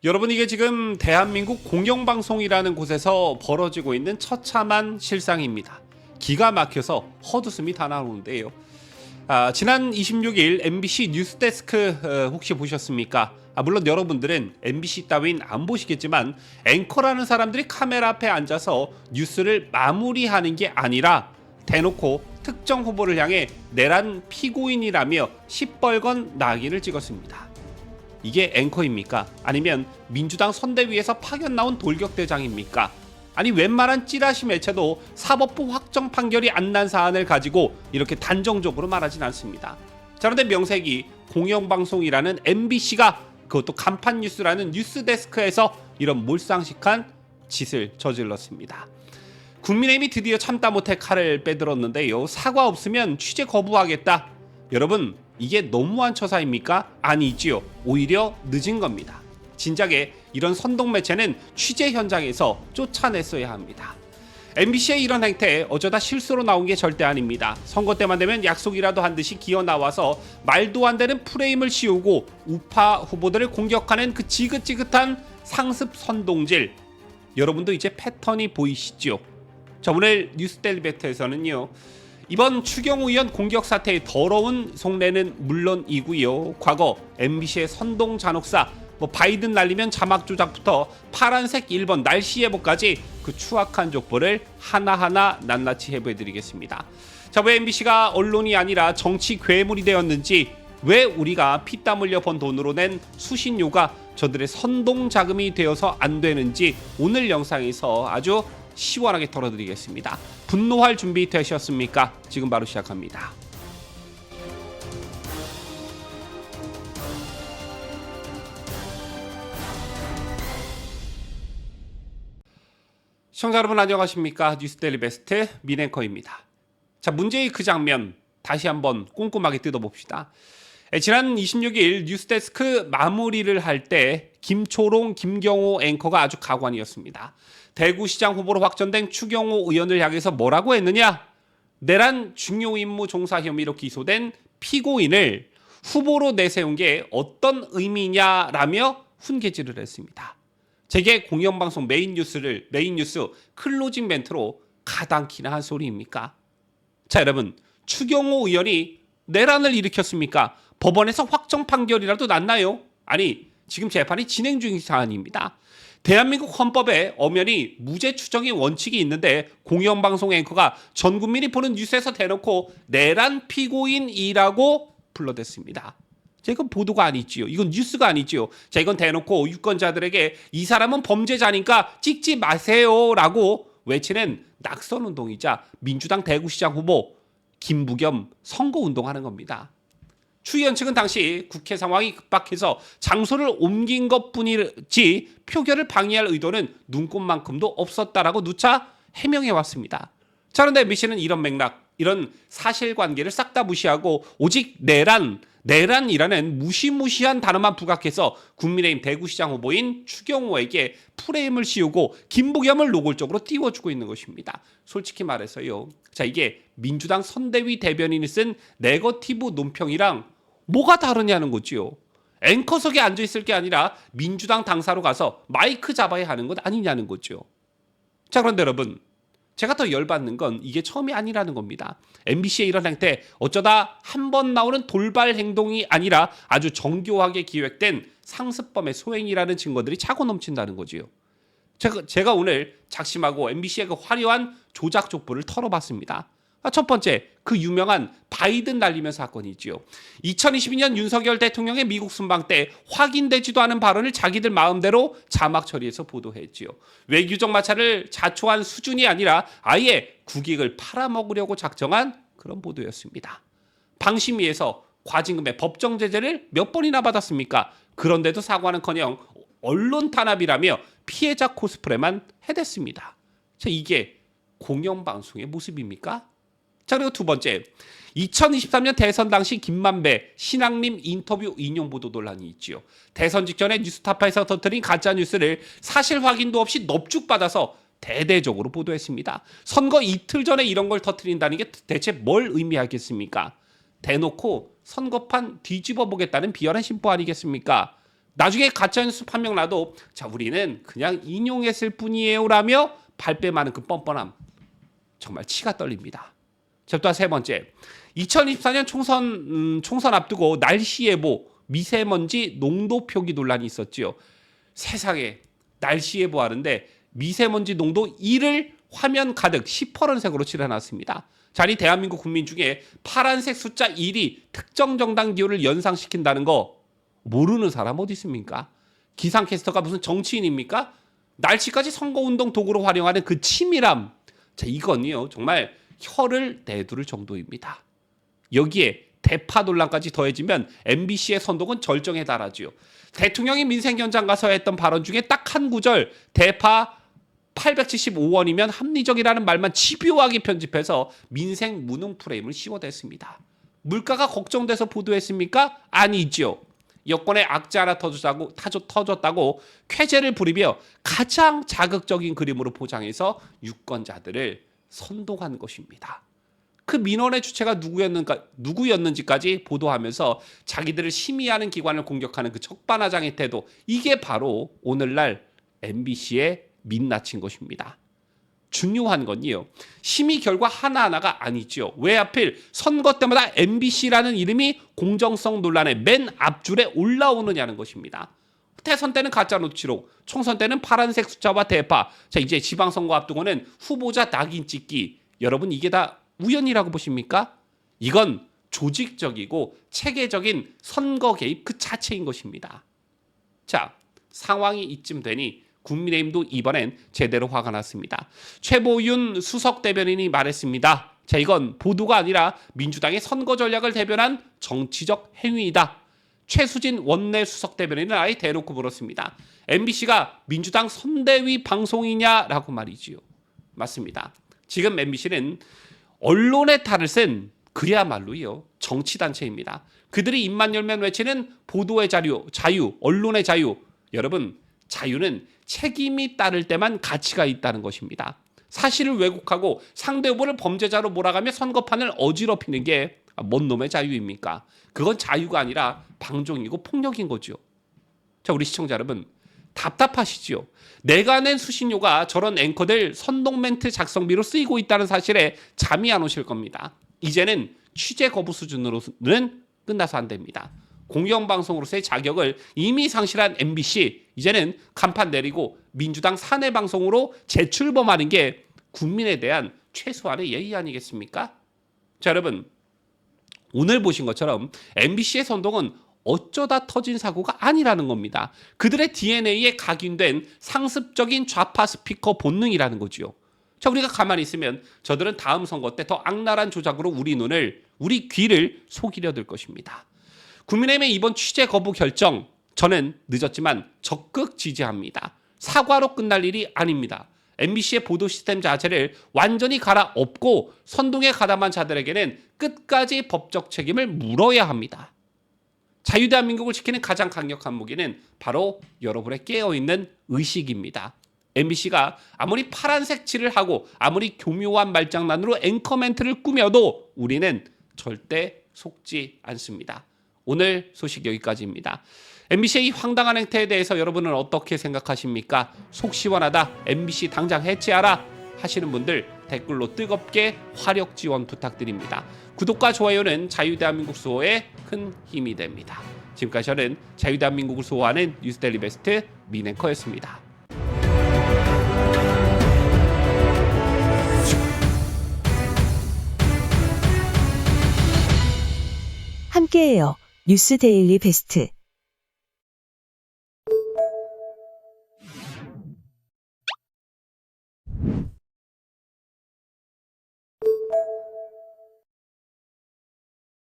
여러분, 이게 지금 대한민국 공영방송이라는 곳에서 벌어지고 있는 처참한 실상입니다. 기가 막혀서 헛웃음이 다 나오는데요. 지난 26일 MBC 뉴스데스크 혹시 보셨습니까? 물론 여러분들은 MBC 따윈 안 보시겠지만 앵커라는 사람들이 카메라 앞에 앉아서 뉴스를 마무리하는 게 아니라 대놓고 특정 후보를 향해 내란 피고인이라며 시뻘건 낙인을 찍었습니다. 이게 앵커입니까? 아니면 민주당 선대위에서 파견 나온 돌격대장입니까? 아니, 웬만한 찌라시 매체도 사법부 확정 판결이 안 난 사안을 가지고 이렇게 단정적으로 말하진 않습니다. 자, 그런데 명색이 공영방송이라는 MBC가 그것도 간판 뉴스라는 뉴스데스크에서 이런 몰상식한 짓을 저질렀습니다. 국민의힘이 드디어 참다 못해 칼을 빼들었는데요. 사과 없으면 취재 거부하겠다. 여러분, 이게 너무한 처사입니까? 아니지요. 오히려 늦은 겁니다. 진작에 이런 선동 매체는 취재 현장에서 쫓아냈어야 합니다. MBC의 이런 행태 어쩌다 실수로 나온 게 절대 아닙니다. 선거 때만 되면 약속이라도 한 듯이 기어 나와서 말도 안 되는 프레임을 씌우고 우파 후보들을 공격하는 그 지긋지긋한 상습 선동질. 여러분도 이제 패턴이 보이시죠? 자, 오늘 뉴스데일리베트에서는요, 이번 추경호 의원 공격 사태의 더러운 속내는 물론이고요, 과거 MBC의 선동 잔혹사, 바이든 날리면 자막 조작부터 파란색 1번 날씨 예보까지 그 추악한 족보를 하나하나 낱낱이 해보해드리겠습니다. 자, 왜 MBC가 언론이 아니라 정치 괴물이 되었는지, 왜 우리가 피땀 흘려 번 돈으로 낸 수신료가 저들의 선동 자금이 되어서 안 되는지 오늘 영상에서 아주 시원하게 털어드리겠습니다. 분노할 준비 되셨습니까? 지금 바로 시작합니다. 시청자 여러분, 안녕하십니까? 뉴스데일리 베스트 민앵커입니다. 자, 문제의 그 장면 다시 한번 꼼꼼하게 뜯어봅시다. 지난 26일 뉴스데스크 마무리를 할 때 김초롱, 김경호 앵커가 아주 가관이었습니다. 대구시장 후보로 확정된 추경호 의원을 향해서 뭐라고 했느냐? 내란 중요 임무 종사 혐의로 기소된 피고인을 후보로 내세운 게 어떤 의미냐라며 훈계질을 했습니다. 제게 공영방송 메인 뉴스 클로징 멘트로 가당키나 한 소리입니까? 자, 여러분, 추경호 의원이 내란을 일으켰습니까? 법원에서 확정 판결이라도 났나요? 아니, 지금 재판이 진행 중인 사안입니다. 대한민국 헌법에 엄연히 무죄 추정의 원칙이 있는데 공영방송 앵커가 전 국민이 보는 뉴스에서 대놓고 내란 피고인이라고 불러댔습니다. 자, 이건 보도가 아니지요. 이건 뉴스가 아니지요. 자, 이건 대놓고 유권자들에게 이 사람은 범죄자니까 찍지 마세요라고 외치는 낙선운동이자 민주당 대구시장 후보 김부겸 선거운동하는 겁니다. 추 의원 측은 당시 국회 상황이 급박해서 장소를 옮긴 것뿐이지 표결을 방해할 의도는 눈꼽만큼도 없었다라고 누차 해명해왔습니다. 자, 그런데 MBC는 이런 맥락, 이런 사실관계를 싹 다 무시하고 오직 내란이라는 무시무시한 단어만 부각해서 국민의힘 대구시장 후보인 추경호에게 프레임을 씌우고 김부겸을 노골적으로 띄워주고 있는 것입니다. 솔직히 말해서요, 자, 이게 민주당 선대위 대변인이 쓴 네거티브 논평이랑 뭐가 다르냐는 거지요. 앵커석에 앉아있을 게 아니라 민주당 당사로 가서 마이크 잡아야 하는 것 아니냐는 거죠. 자, 그런데 여러분, 제가 더 열받는 건 이게 처음이 아니라는 겁니다. MBC의 이런 행태, 어쩌다 한 번 나오는 돌발 행동이 아니라 아주 정교하게 기획된 상습범의 소행이라는 증거들이 차고 넘친다는 거지요. 제가 오늘 작심하고 MBC의 그 화려한 조작 족보를 털어봤습니다. 첫 번째, 그 유명한 바이든 날리면 사건이지요. 2022년 윤석열 대통령의 미국 순방 때 확인되지도 않은 발언을 자기들 마음대로 자막 처리해서 보도했지요. 외교적 마찰을 자초한 수준이 아니라 아예 국익을 팔아먹으려고 작정한 그런 보도였습니다. 방심위에서 과징금의 법정 제재를 몇 번이나 받았습니까? 그런데도 사과는커녕 언론 탄압이라며 피해자 코스프레만 해댔습니다. 자, 이게 공영방송의 모습입니까? 자, 그리고 두 번째, 2023년 대선 당시 김만배 신앙림 인터뷰 인용 보도 논란이 있지요. 대선 직전에 뉴스타파에서 터뜨린 가짜 뉴스를 사실 확인도 없이 넙죽받아서 대대적으로 보도했습니다. 선거 이틀 전에 이런 걸 터뜨린다는 게 대체 뭘 의미하겠습니까? 대놓고 선거판 뒤집어 보겠다는 비열한 심보 아니겠습니까? 나중에 가짜뉴스 판명 나도 자 우리는 그냥 인용했을 뿐이에요라며 발뺌하는 그 뻔뻔함 정말 치가 떨립니다. 자, 또 세 번째 2024년 총선 앞두고 날씨 예보 미세먼지 농도 표기 논란이 있었지요. 세상에 날씨 예보하는데 미세먼지 농도 1을 화면 가득 시퍼런색으로 칠해놨습니다. 자, 이 대한민국 국민 중에 파란색 숫자 1이 특정 정당 기호를 연상시킨다는 거 모르는 사람 어디 있습니까? 기상캐스터가 무슨 정치인입니까? 날씨까지 선거운동 도구로 활용하는 그 치밀함. 자, 이건요 정말 혀를 내두를 정도입니다. 여기에 대파 논란까지 더해지면 MBC의 선동은 절정에 달하지요. 대통령이 민생현장 가서 했던 발언 중에 딱 한 구절 대파 875원이면 합리적이라는 말만 집요하게 편집해서 민생 무능 프레임을 씌워댔습니다. 물가가 걱정돼서 보도했습니까? 아니죠. 여권의 악재 하나 터졌다고 쾌재를 부리며 가장 자극적인 그림으로 포장해서 유권자들을 선동한 것입니다. 그 민원의 주체가 누구였는지까지 보도하면서 자기들을 심의하는 기관을 공격하는 그 적반하장의 태도, 이게 바로 오늘날 MBC의 민낯인 것입니다. 중요한 건요, 심의 결과 하나하나가 아니죠. 왜 하필 선거 때마다 MBC라는 이름이 공정성 논란의 맨 앞줄에 올라오느냐는 것입니다. 대선 때는 가짜노치록, 총선 때는 파란색 숫자와 대파, 자 이제 지방선거 앞두고는 후보자 낙인 찍기. 여러분 이게 다 우연이라고 보십니까? 이건 조직적이고 체계적인 선거 개입 그 자체인 것입니다. 자, 상황이 이쯤 되니 국민의힘도 이번엔 제대로 화가 났습니다. 최보윤 수석 대변인이 말했습니다. 자, 이건 보도가 아니라 민주당의 선거 전략을 대변한 정치적 행위이다. 최수진 원내 수석 대변인은 아예 대놓고 물었습니다. MBC가 민주당 선대위 방송이냐라고 말이지요. 맞습니다. 지금 MBC는 언론의 탈을 쓴 그야말로요 정치단체입니다. 그들이 입만 열면 외치는 보도의 자유, 언론의 자유. 여러분, 자유는 책임이 따를 때만 가치가 있다는 것입니다. 사실을 왜곡하고 상대 후보를 범죄자로 몰아가며 선거판을 어지럽히는 게 뭔 놈의 자유입니까? 그건 자유가 아니라 방종이고 폭력인 거죠. 자, 우리 시청자 여러분, 답답하시죠? 내가 낸 수신료가 저런 앵커들 선동 멘트 작성비로 쓰이고 있다는 사실에 잠이 안 오실 겁니다. 이제는 취재 거부 수준으로는 끝나서 안 됩니다. 공영방송으로서의 자격을 이미 상실한 MBC, 이제는 간판 내리고 민주당 사내 방송으로 재출범하는 게 국민에 대한 최소한의 예의 아니겠습니까? 자, 여러분, 오늘 보신 것처럼 MBC의 선동은 어쩌다 터진 사고가 아니라는 겁니다. 그들의 DNA에 각인된 상습적인 좌파 스피커 본능이라는 거죠. 자, 우리가 가만히 있으면 저들은 다음 선거 때 더 악랄한 조작으로 우리 귀를 속이려 들 것입니다. 국민의힘의 이번 취재 거부 결정, 저는 늦었지만 적극 지지합니다. 사과로 끝날 일이 아닙니다. MBC의 보도 시스템 자체를 완전히 갈아엎고 선동에 가담한 자들에게는 끝까지 법적 책임을 물어야 합니다. 자유대한민국을 지키는 가장 강력한 무기는 바로 여러분의 깨어있는 의식입니다. MBC가 아무리 파란색 칠을 하고 아무리 교묘한 말장난으로 앵커 멘트를 꾸며도 우리는 절대 속지 않습니다. 오늘 소식 여기까지입니다. MBC의 이 황당한 행태에 대해서 여러분은 어떻게 생각하십니까? 속 시원하다, MBC 당장 해체하라 하시는 분들 댓글로 뜨겁게 화력 지원 부탁드립니다. 구독과 좋아요는 자유대한민국 수호에 큰 힘이 됩니다. 지금까지 저는 자유대한민국을 수호하는 뉴스데일리 베스트 민앵커였습니다. 함께해요. 뉴스데일리 베스트.